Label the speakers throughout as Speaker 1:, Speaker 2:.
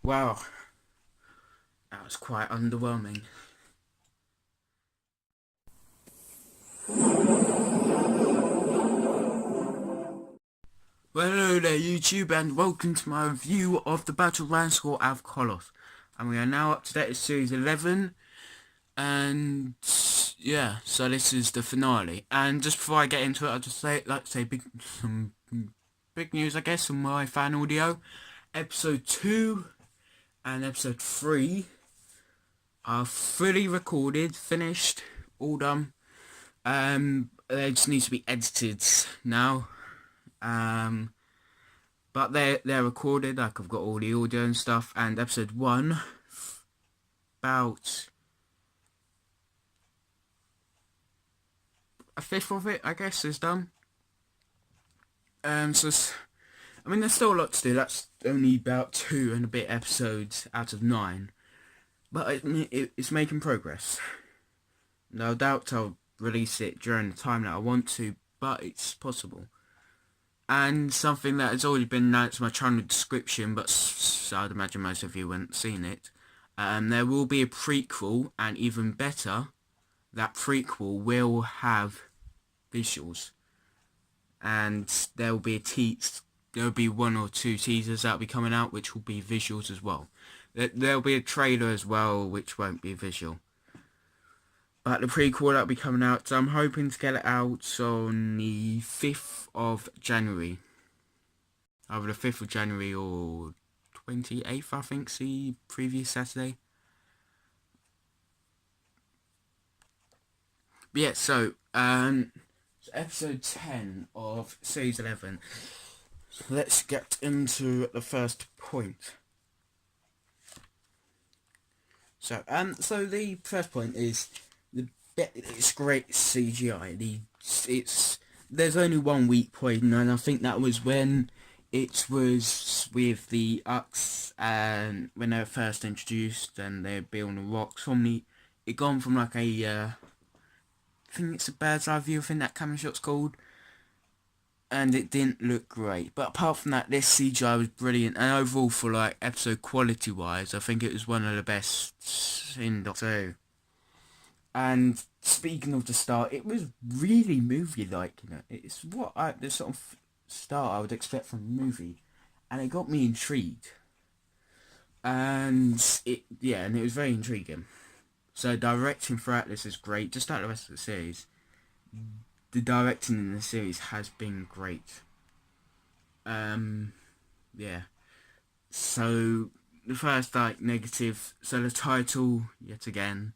Speaker 1: Wow, that was quite underwhelming. Well, hello there YouTube and welcome to my review of the Battle of Ranskoor of Kolos. And we are now up to date with Series 11. And yeah, so this is the finale. And just before I get into it, I'll just like to say some big news, I guess, from my fan audio. Episode 2 and Episode 3 are fully recorded, finished, all done. They just need to be edited now. But they're recorded, like I've got all the audio and stuff, and episode 1, about a fifth of it, I guess, is done. So I mean, there's still a lot to do. That's only about 2 and a bit episodes out of 9, but it's making progress. No doubt I'll release it during the time that I want to, but it's possible. And something that has already been announced in my channel description, but I'd imagine most of you haven't seen it. There will be a prequel, and even better, that prequel will have visuals. And there will be there will be 1 or 2 teasers that will be coming out, which will be visuals as well. There'll be a trailer as well, which won't be visual. But the prequel that will be coming out, so I'm hoping to get it out on the 5th of January. Either the 5th of January or 28th, I think, the previous Saturday. But yeah, so episode 10 of Series 11. So let's get into the first point. So the first point is it's great CGI. There's only one weak point, and I think that was when it was with the Ux, and when they were first introduced and they're building the rocks. It gone from like I think it's a bird's eye view, I think that camera shot's called, and it didn't look great. But apart from that, this CGI was brilliant, and overall for like episode quality wise, I think it was one of the best in Doctor Who. And speaking of the start, it was really movie-like, It's the sort of start I would expect from a movie, and it got me intrigued. And it was very intriguing. So directing throughout this is great. Just like the rest of the series, the directing in the series has been great. Yeah. So the first negative. So the title, yet again,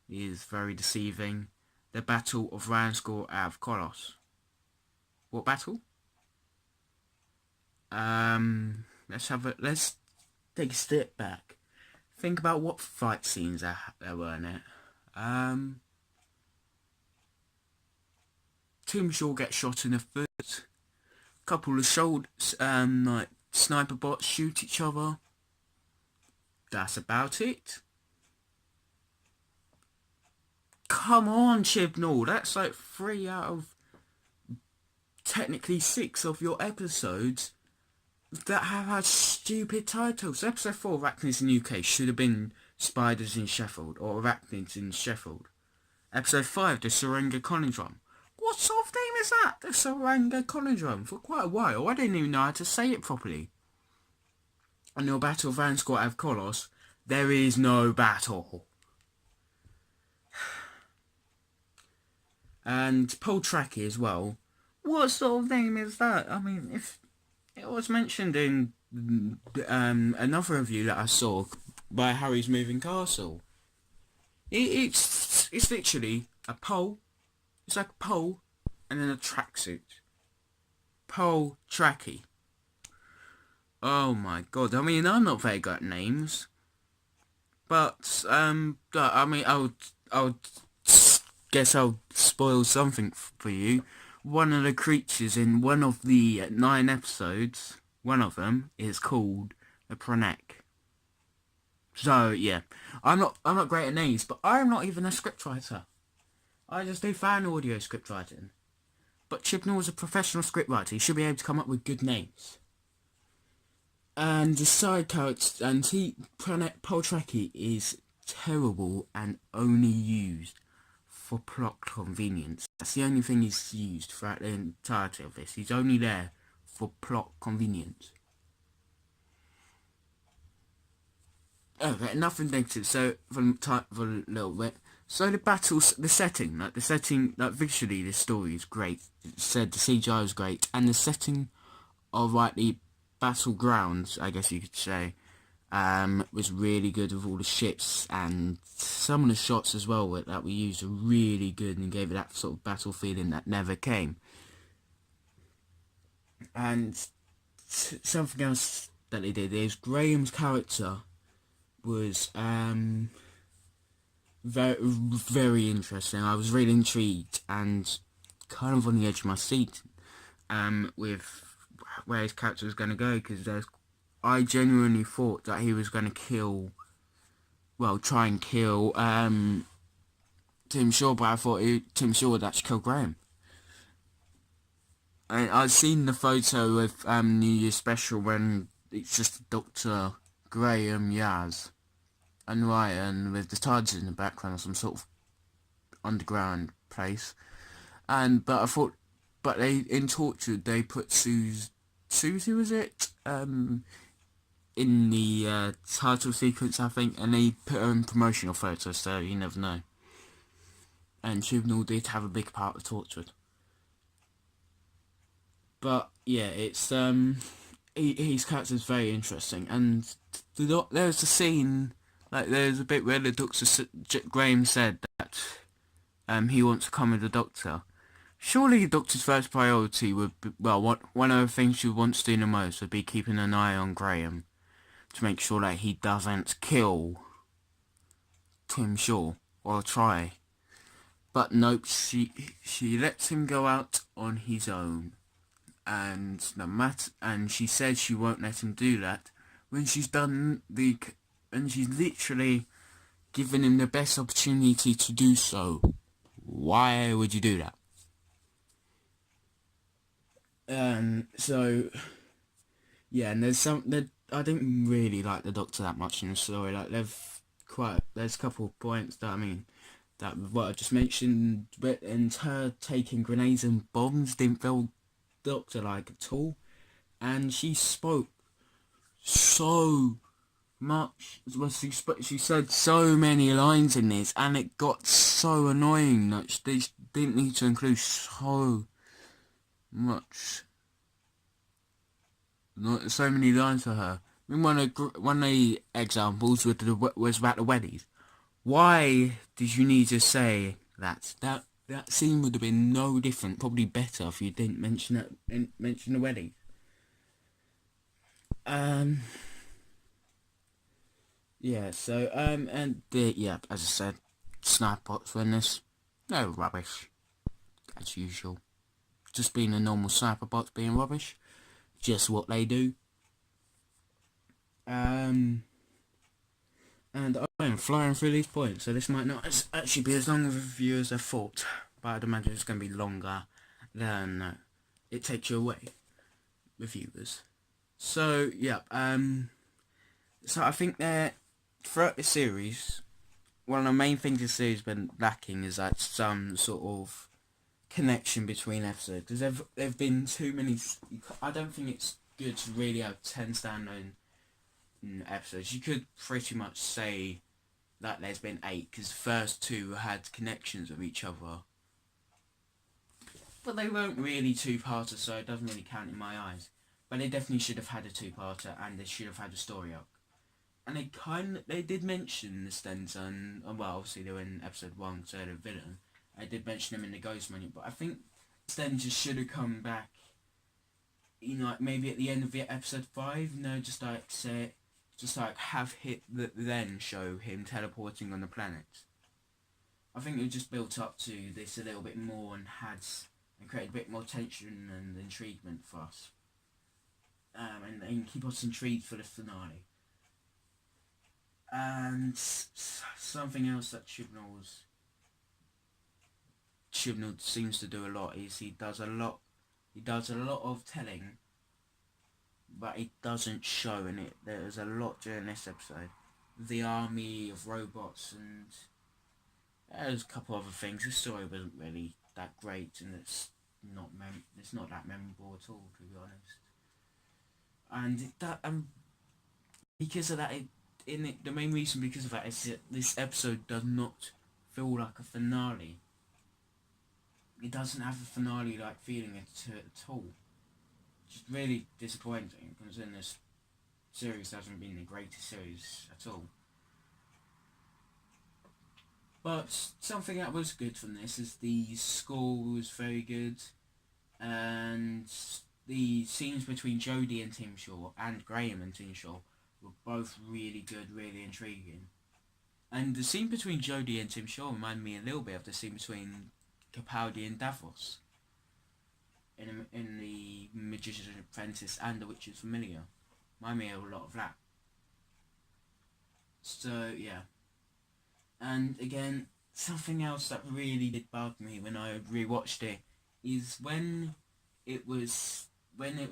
Speaker 1: is very deceiving. The Battle of Ranskoor of Kolos. What battle? Let's take a step back. Think about what fight scenes there were in it. Two Shaw get shot in the foot. Couple of shoulders, like sniper bots shoot each other. That's about it. Come on, Chibnall, that's like 3 out of technically 6 of your episodes that have had stupid titles. Episode 4, Arachnids in UK, should have been Spiders in Sheffield, or Arachnids in Sheffield. Episode 5, the Tsuranga Conundrum. What sort of name is that? The Tsuranga Conundrum. For quite a while, I didn't even know how to say it properly. And your Battle of Ranskoor of Kolos, there is no battle. And Paul Tracky as well. What sort of name is that? I mean, if it was mentioned in another review that I saw by Harry's Moving Castle. It's literally a pole. It's like a pole and then a tracksuit. Paul Tracky. Oh my god. I mean, I'm not very good at names. But I mean, I would guess I'll spoil something for you. One of the creatures in one of the 9 episodes, one of them is called a Pranek. So yeah, I'm not great at names, but I'm not even a scriptwriter. I just do fan audio script writing. But Chibnall is a professional scriptwriter. He should be able to come up with good names. And the side character, and Poltraki is terrible and only used for plot convenience. That's the only thing he's used throughout the entirety of this. He's only there for plot convenience. Okay, nothing negative. So for a little bit. So the battles, the setting, like visually, this story is great. It said the CGI was great, and the setting of the battlegrounds, I guess you could say, was really good with all the ships, and some of the shots as well that we used are really good and gave it that sort of battle feeling that never came. And something else that they did is Graham's character was very, very interesting. I was really intrigued and kind of on the edge of my seat with where his character was going to go, because I genuinely thought that he was going to try and kill Tim Shaw, but I thought Tim Shaw would actually kill Graham. And I've seen the photo of New Year's special when it's just Dr. Graham, Yaz, and Ryan with the TARDIS in the background or some sort of underground place. But I thought, they in Tortured they put Susie was it? In the title sequence, I think, and they put her in promotional photos, so you never know. And Juvenile did have a big part of Tortured. But yeah, it's his character's very interesting, and there's a scene, there's a bit where the Doctor, Graham said that he wants to come with the Doctor. Surely the Doctor's first priority would be, one of the things she wants to do the most would be keeping an eye on Graham to make sure that he doesn't kill Tim Shaw or try. But nope, she lets him go out on his own. And she says she won't let him do that when she's literally given him the best opportunity to do so. Why would you do that? So yeah, and I didn't really like the Doctor that much in the story. There's a couple of points that what I just mentioned, and her taking grenades and bombs didn't feel Doctor-like at all, and she spoke so much. She said so many lines in this, and it got so annoying that they didn't need to include so many lines for her. I mean, one of the examples was about the weddings. Why did you need to say that? That scene would have been no different, probably better, if you didn't mention the wedding. Yeah. So as I said, sniper bots win this. No rubbish, as usual. Just being a normal sniper bots being rubbish. Just what they do. And I'm flying through these points, so this might not actually be as long of a review as I thought, but I'd imagine it's going to be longer than it takes you away, reviewers. So yeah, so I think that throughout the series, one of the main things the series has been lacking is some sort of connection between episodes, because there've been too many. I don't think it's good to really have 10 standalone episodes. You could pretty much say that there's been 8, because the first 2 had connections with each other, but they weren't really 2-parters, so it doesn't really count in my eyes. But they definitely should have had a 2-parter, and they should have had a story arc. And they did mention the Stenza, and obviously they were in episode 1, so they're a villain. I did mention them in the Ghost Menu, but I think Stenza should have come back, maybe at the end of episode 5, have hit then show him teleporting on the planet. I think it just built up to this a little bit more and created a bit more tension and intriguement for us. And keep us intrigued for the finale. And something else that Chibnall seems to do a lot is he does a lot of telling but it doesn't show in it. There's a lot during this episode. The army of robots, and there's a couple other things. The story wasn't really that great, and it's not that memorable at all, to be honest. And because of that, the main reason because of that is that this episode does not feel like a finale. It doesn't have a finale-like feeling at all. It's really disappointing, considering this series hasn't been the greatest series at all. But something that was good from this is the score was very good, and the scenes between Jodie and Tim Shaw, and Graham and Tim Shaw, were both really good, really intriguing. And the scene between Jodie and Tim Shaw reminded me a little bit of the scene between Capaldi and Davos in the Magician's Apprentice and The Witch's Familiar. Remind me of a lot of that. So yeah. And again, something else that really did bug me when I rewatched it is when it was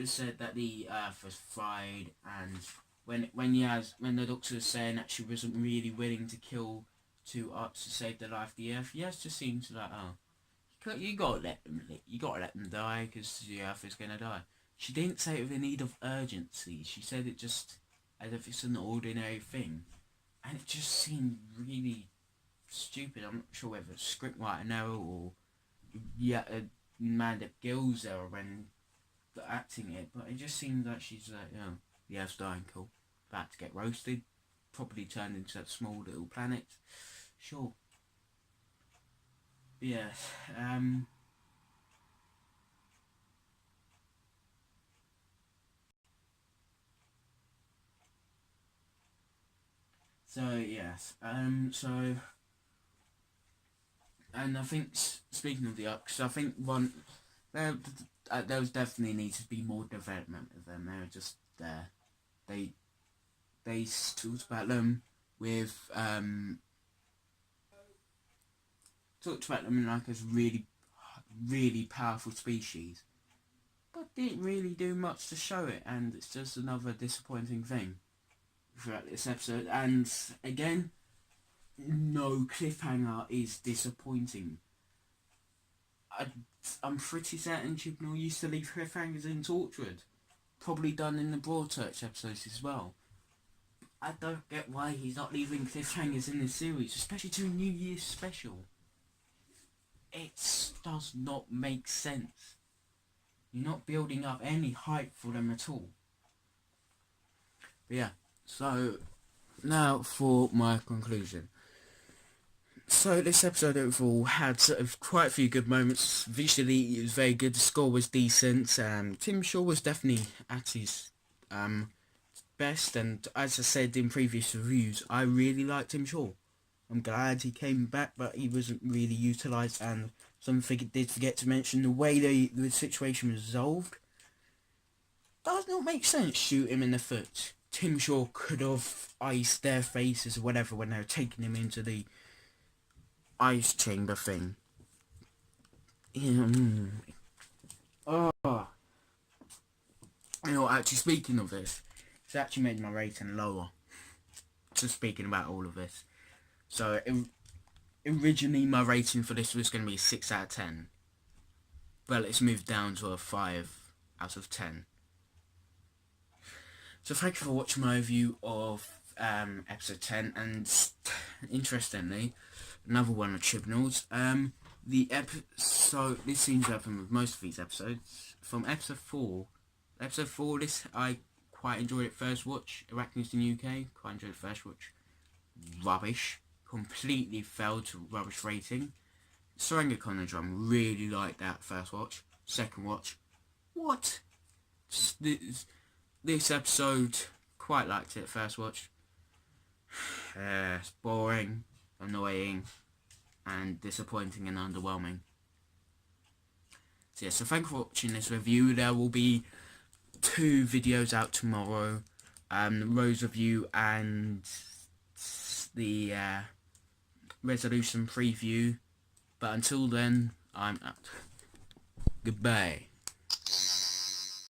Speaker 1: said that the Earth was fried, and when the Doctor was saying that she wasn't really willing to kill to save the life of the Earth. Yes, just seems like, oh, you gotta let them die because the Earth is gonna die. She didn't say it with a need of urgency. She said it just as if it's an ordinary thing, and it just seemed really stupid. I'm not sure whether it's scriptwriter error or a man that Gill's error when acting it, but it just seemed like she's like, the Earth's dying, cool, about to get roasted, probably turned into that small little planet, sure. Yeah, so yes, and I think, speaking of the Ucks, I think there was definitely needs to be more development of them. They were just there. They talked about them with like as really powerful species, but didn't really do much to show it, and it's just another disappointing thing throughout this episode. And again, no cliffhanger is disappointing. I'm pretty certain Chibnall used to leave cliffhangers in Torchwood. Probably done in the Broadchurch episodes as well. I don't get why he's not leaving cliffhangers in this series, especially to a New Year's special. It does not make sense. You're not building up any hype for them at all. But yeah, so now for my conclusion. So this episode overall had sort of quite a few good moments. Visually it was very good, the score was decent, Tim Shaw was definitely at his best, and as I said in previous reviews, I really liked Tim Shaw. I'm glad he came back, but he wasn't really utilised, and something I did forget to mention, the way the situation was resolved does not make sense. Shoot him in the foot. Tim Shaw could have iced their faces or whatever when they were taking him into the ice chamber thing. Oh, actually, speaking of this, it's actually made my rating lower. Just speaking about all of this. So, originally my rating for this was going to be 6 out of 10. Well, it's moved down to a 5 out of 10. So thank you for watching my review of episode 10, and interestingly, another one of Chibnall's. So this seems to happen with most of these episodes. From episode 4, this I quite enjoyed it first watch. Arachnids in UK, quite enjoyed it first watch. Rubbish, completely failed to rubbish rating. Tsuranga Conundrum, really liked that first watch. Second watch, what? This episode, quite liked it first watch. It's boring, annoying, and disappointing and underwhelming. So yeah, so thank you for watching this review. There will be 2 videos out tomorrow, Rose review and the resolution preview. But until then, I'm out. Goodbye.